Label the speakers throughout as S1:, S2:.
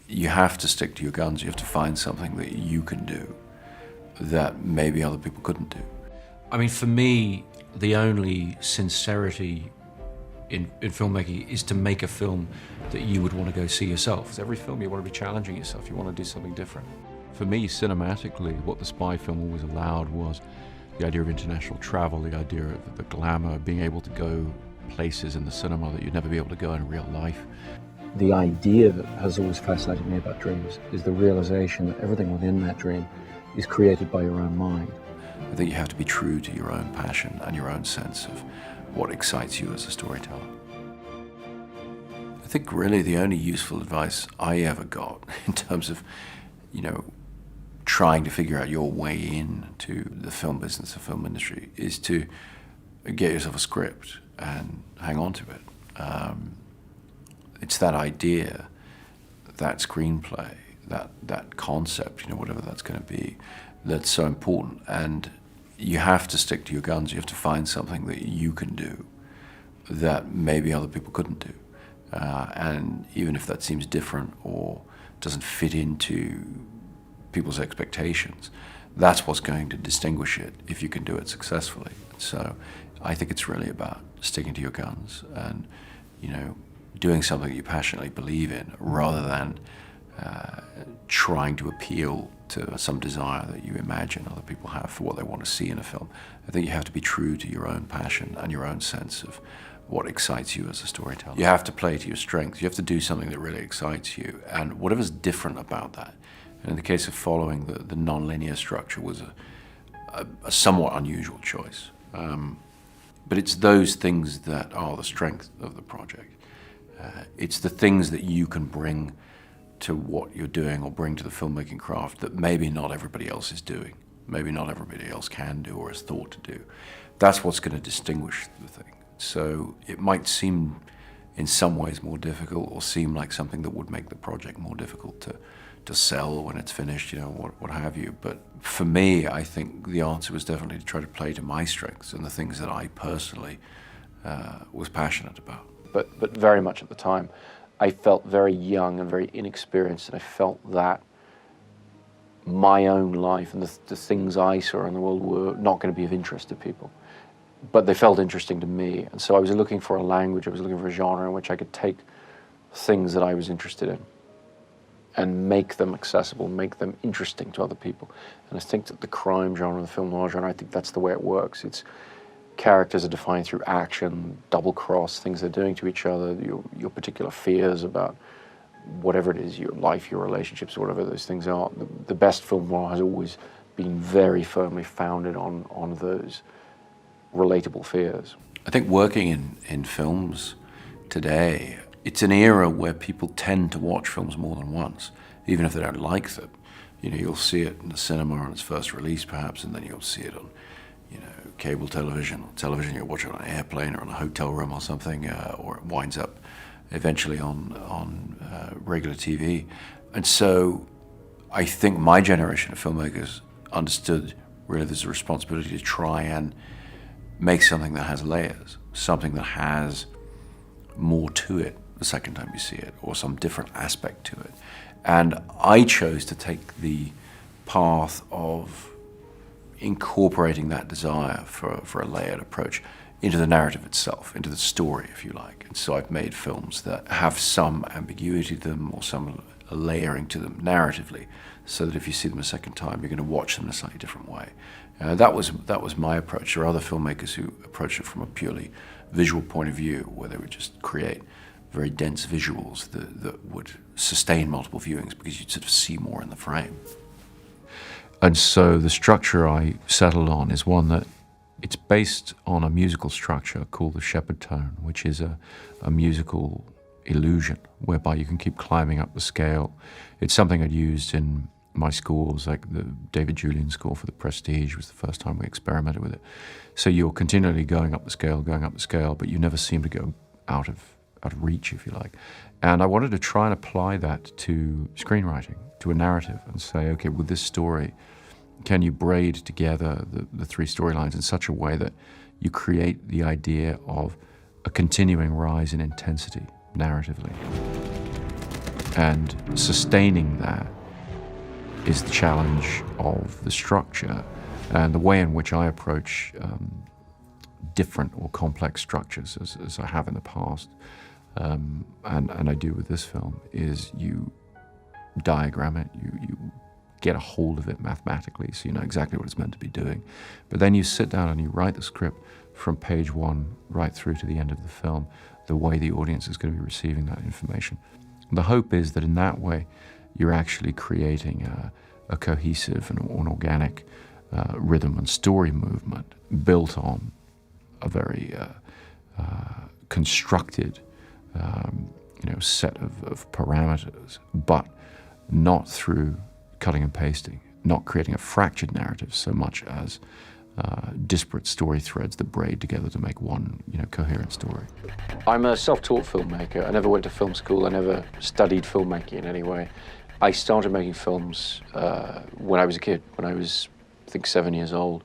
S1: you have to stick to your guns. You have to find something that you can do that maybe other people couldn't do.
S2: I mean, for me, the only sincerity in filmmaking is to make a film that you would want to go see yourself. With every film, you want to be challenging yourself. You want to do something different. For me, cinematically, what the spy film always allowed was the idea of international travel, the idea of the glamour, being able to go places in the cinema that you'd never be able to go in real life.
S3: The idea that has always fascinated me about dreams is the realization that everything within that dream is created by your own mind.
S1: I think you have to be true to your own passion and your own sense of what excites you as a storyteller. I think really the only useful advice I ever got in terms of, trying to figure out your way into the film business, the film industry, is to get yourself a script and hang on to it. It's that idea, that screenplay, that concept, whatever that's going to be, that's so important. And you have to stick to your guns. You have to find something that you can do that maybe other people couldn't do. And even if that seems different or doesn't fit into people's expectations, that's what's going to distinguish it if you can do it successfully. So I think it's really about sticking to your guns and, doing something that you passionately believe in rather than trying to appeal to some desire that you imagine other people have for what they want to see in a film. I think you have to be true to your own passion and your own sense of what excites you as a storyteller. You have to play to your strengths. You have to do something that really excites you, and whatever's different about that. And in the case of following the non-linear structure was a somewhat unusual choice. But it's those things that are the strength of the project. It's the things that you can bring to what you're doing or bring to the filmmaking craft that maybe not everybody else is doing, maybe not everybody else can do or is thought to do. That's what's going to distinguish the thing. So it might seem in some ways more difficult or seem like something that would make the project more difficult to sell when it's finished, what have you. But for me, I think the answer was definitely to try to play to my strengths and the things that I personally was passionate about.
S4: But very much at the time, I felt very young and very inexperienced, and I felt that my own life and the things I saw in the world were not going to be of interest to people. But they felt interesting to me, and so I was looking for a language, I was looking for a genre in which I could take things that I was interested in and make them accessible, make them interesting to other people. And I think that the crime genre, the film noir genre, I think that's the way it works. It's characters are defined through action, double cross, things they're doing to each other, your particular fears about whatever it is, your life, your relationships, whatever those things are. The best film noir has always been very firmly founded on those relatable fears.
S1: I think working in films today, it's an era where people tend to watch films more than once, even if they don't like them. You'll see it in the cinema on its first release perhaps, and then you'll see it on cable television, you'll watch it on an airplane or in a hotel room or something, or it winds up eventually on regular TV. And so I think my generation of filmmakers understood really there's a responsibility to try and make something that has layers, something that has more to it the second time you see it, or some different aspect to it. And I chose to take the path of incorporating that desire for a layered approach into the narrative itself, into the story, if you like. And so I've made films that have some ambiguity to them or some layering to them narratively, so that if you see them a second time, you're going to watch them in a slightly different way. That was my approach. There are other filmmakers who approach it from a purely visual point of view, where they would just create very dense visuals that would sustain multiple viewings because you'd sort of see more in the frame.
S2: And so the structure I settled on is one that it's based on a musical structure called the shepherd tone, which is a musical illusion whereby you can keep climbing up the scale. It's something I'd used in my scores, like the David Julian score for The Prestige was the first time we experimented with it. So you're continually going up the scale, but you never seem to go out of reach, if you like. And I wanted to try and apply that to screenwriting, to a narrative, and say, okay, with this story, can you braid together the three storylines in such a way that you create the idea of a continuing rise in intensity narratively? And sustaining that is the challenge of the structure and the way in which I approach different or complex structures, as I have in the past, and I do with this film, is you diagram it, you get a hold of it mathematically so you know exactly what it's meant to be doing. But then you sit down and you write the script from page one right through to the end of the film, the way the audience is going to be receiving that information. The hope is that in that way you're actually creating a cohesive and an organic rhythm and story movement built on a very constructed set of parameters, but not through cutting and pasting, not creating a fractured narrative so much as disparate story threads that braid together to make one coherent story.
S4: I'm a self-taught filmmaker. I never went to film school. I never studied filmmaking in any way. I started making films when I was a kid, when I was, I think, 7 years old,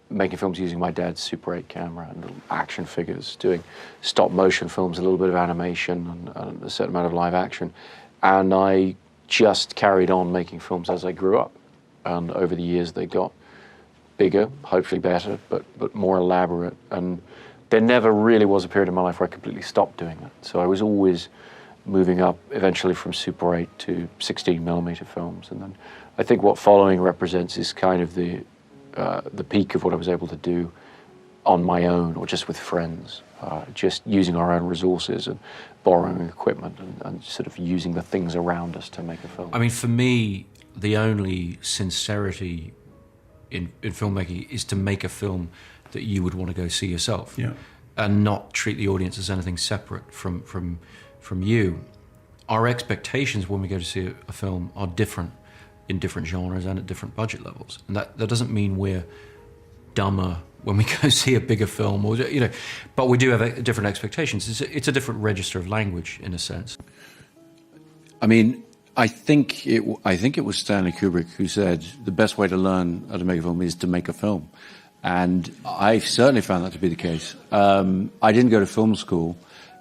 S4: making films using my dad's Super 8 camera and little action figures, doing stop motion films, a little bit of animation and a certain amount of live action. And I just carried on making films as I grew up. And over the years they got bigger, hopefully better, but more elaborate. And there never really was a period in my life where I completely stopped doing that. So I was always moving up eventually from Super 8 to 16mm films. And then I think what Following represents is kind of the peak of what I was able to do on my own or just with friends, just using our own resources and borrowing equipment and sort of using the things around us to make a film.
S5: I mean, for me, the only sincerity in filmmaking is to make a film that you would want to go see yourself, and not treat the audience as anything separate from you. Our expectations when we go to see a film are different in different genres and at different budget levels, and that doesn't mean we're dumber when we go see a bigger film, or but we do have different expectations. It's a different register of language in a sense.
S1: I mean, I think it was Stanley Kubrick who said the best way to learn how to make a film is to make a film, and I certainly found that to be the case. I didn't go to film school,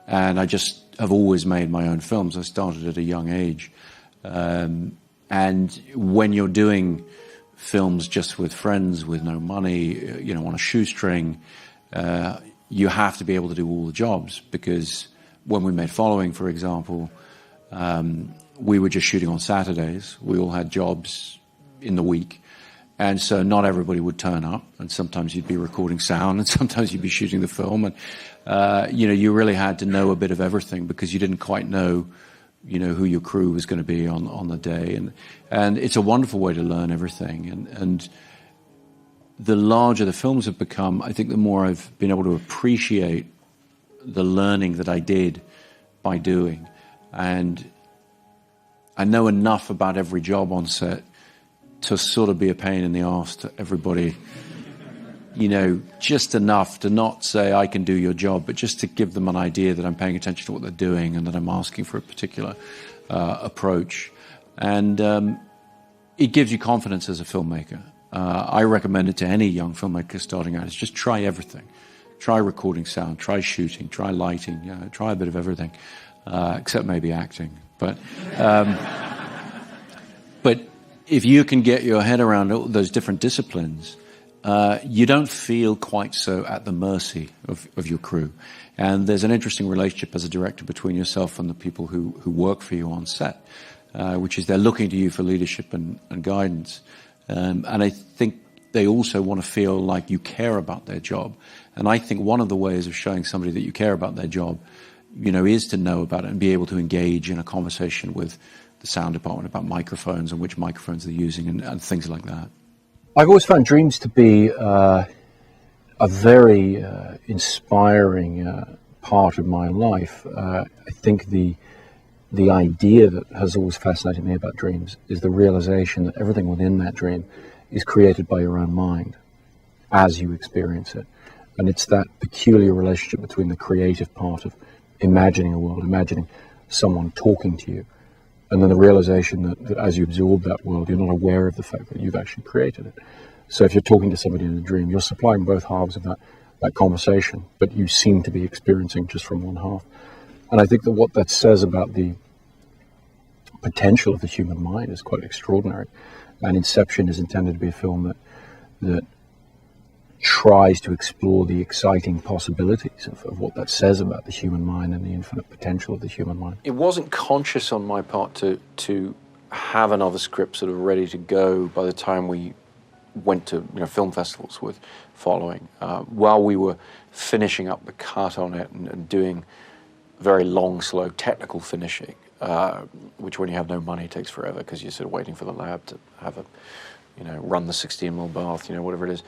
S1: and I just have always made my own films. I started at a young age, and when you're doing films just with friends with no money, on a shoestring, you have to be able to do all the jobs, because when we made Following, for example, we were just shooting on Saturdays. We all had jobs in the week. And so not everybody would turn up, and sometimes you'd be recording sound, and sometimes you'd be shooting the film. And, you really had to know a bit of everything, because you didn't quite know, who your crew was going to be on the day. And it's a wonderful way to learn everything. And the larger the films have become, I think the more I've been able to appreciate the learning that I did by doing. And I know enough about every job on set to sort of be a pain in the arse to everybody, just enough to not say I can do your job, but just to give them an idea that I'm paying attention to what they're doing and that I'm asking for a particular approach. And it gives you confidence as a filmmaker. I recommend it to any young filmmaker starting out, is just try everything. Try recording sound, try shooting, try lighting, try a bit of everything, except maybe acting. But if you can get your head around all those different disciplines, you don't feel quite so at the mercy of your crew. And there's an interesting relationship as a director between yourself and the people who work for you on set, which is they're looking to you for leadership and guidance. And I think they also want to feel like you care about their job. And I think one of the ways of showing somebody that you care about their job, is to know about it and be able to engage in a conversation with the sound department about microphones and which microphones they're using and things like that.
S3: I've always found dreams to be a very inspiring part of my life. I think the idea that has always fascinated me about dreams is the realization that everything within that dream is created by your own mind as you experience it. And it's that peculiar relationship between the creative part of imagining a world, imagining someone talking to you, and then the realization that as you absorb that world, you're not aware of the fact that you've actually created it. So if you're talking to somebody in a dream, you're supplying both halves of that conversation, but you seem to be experiencing just from one half. And I think that what that says about the potential of the human mind is quite extraordinary. And Inception is intended to be a film that tries to explore the exciting possibilities of what that says about the human mind and the infinite potential of the human mind.
S4: It wasn't conscious on my part to have another script sort of ready to go by the time we went to film festivals with Following. While we were finishing up the cut on it and doing very long, slow technical finishing, which when you have no money takes forever because you're sort of waiting for the lab to have a, run the 16mm bath, whatever it is.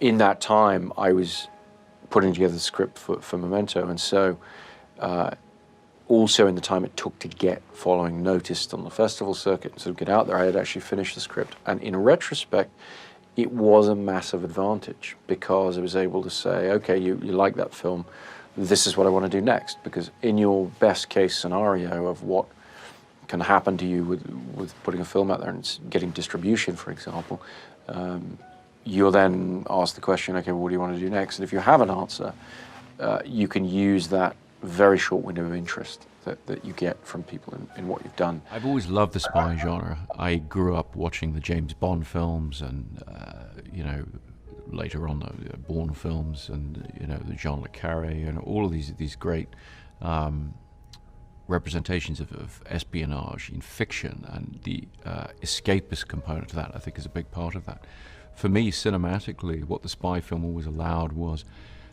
S4: In that time, I was putting together the script for Memento, and so also in the time it took to get Following noticed on the festival circuit and sort of get out there, I had actually finished the script. And in retrospect, it was a massive advantage because I was able to say, okay, you like that film, this is what I want to do next. Because in your best case scenario of what can happen to you with putting a film out there and it's getting distribution, for example, you'll then ask the question, okay, well, what do you want to do next? And if you have an answer, you can use that very short window of interest that you get from people in what you've done.
S2: I've always loved the spy genre. I grew up watching the James Bond films and, later on the Bourne films and, the Jean Le Carré and all of these great representations of espionage in fiction, and the escapist component to that, I think, is a big part of that. For me, cinematically, what the spy film always allowed was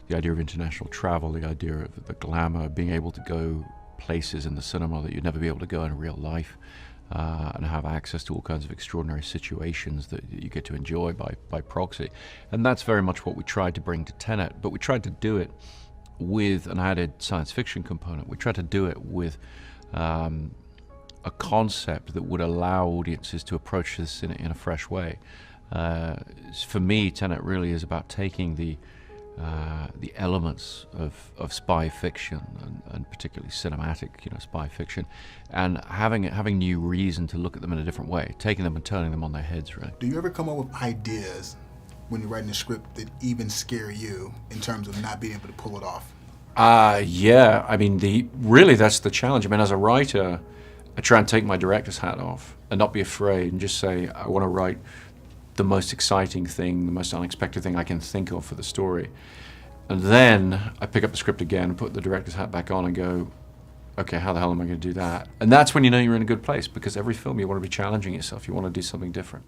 S2: the idea of international travel, the idea of the glamour, being able to go places in the cinema that you'd never be able to go in real life, and have access to all kinds of extraordinary situations that you get to enjoy by proxy. And that's very much what we tried to bring to Tenet, but we tried to do it with an added science fiction component. We tried to do it with a concept that would allow audiences to approach this in a fresh way. For me, Tenet really is about taking the elements of spy fiction and particularly cinematic, spy fiction, and having new reason to look at them in a different way, taking them and turning them on their heads, really.
S6: Do you ever come up with ideas when you're writing a script that even scare you in terms of not being able to pull it off?
S5: Yeah. I mean, really that's the challenge. I mean, as a writer, I try and take my director's hat off and not be afraid and just say, I want to write the most exciting thing, the most unexpected thing I can think of for the story. And then I pick up the script again, put the director's hat back on and go, okay, how the hell am I going to do that? And that's when you know you're in a good place, because every film you want to be challenging yourself, you want to do something different.